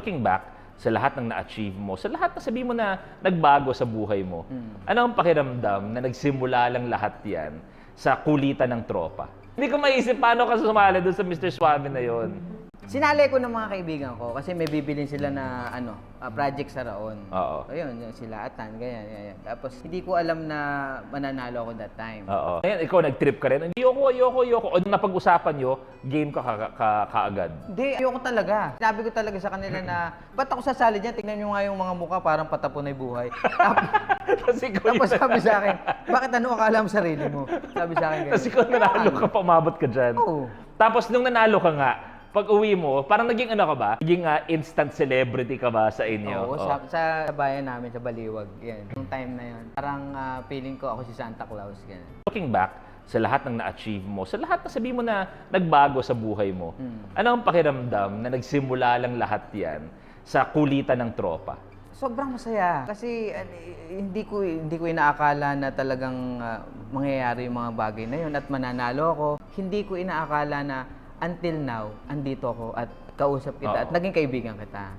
Looking back sa lahat ng na-achieve mo, sa lahat na sabi mo na nagbago sa buhay mo, ano ang pakiramdam na nagsimula lang lahat yan sa kulitan ng tropa? Hindi ko maisip paano ka sumali doon sa Mr. Suave na yon. Sinali ko ng mga kaibigan ko kasi may bibilin sila na project sa Raon. Oo. Ayun, yung sila Atan, ganyan. Tapos hindi ko alam na mananalo ako that time. Oo. Ngayon, ikaw nag-trip ka rin. Ayoko. O napag-usapan nyo, game ka kaagad. Hindi, ayoko talaga. Sabi ko talaga sa kanila na, ba't ako sasali dyan? Tingnan nyo nga yung mga mukha, parang patapon na yung buhay. Tapos sabi sa akin, bakit ano akala mo sarili mo? Sabi sa akin ganyan. Tapos ikaw nanalo ka, pumabot ka dyan. Oo. Tapos nung nanalo ka nga, pag uwi mo, parang naging ano ka ba? Naging instant celebrity ka ba sa inyo? Oo, sa bayan namin, sa Baliwag. Yan. Yung time na yun, parang feeling ko ako si Santa Claus. Ganyan. Looking back sa lahat ng na-achieve mo, sa lahat na sabi mo na nagbago sa buhay mo, ano ang pakiramdam na nagsimula lang lahat yan sa kulitan ng tropa? Sobrang masaya kasi hindi ko inaakala na talagang mangyayari yung mga bagay na yun at mananalo ako. Hindi ko inaakala na until now andito ako at kausap kita at naging kaibigan kita.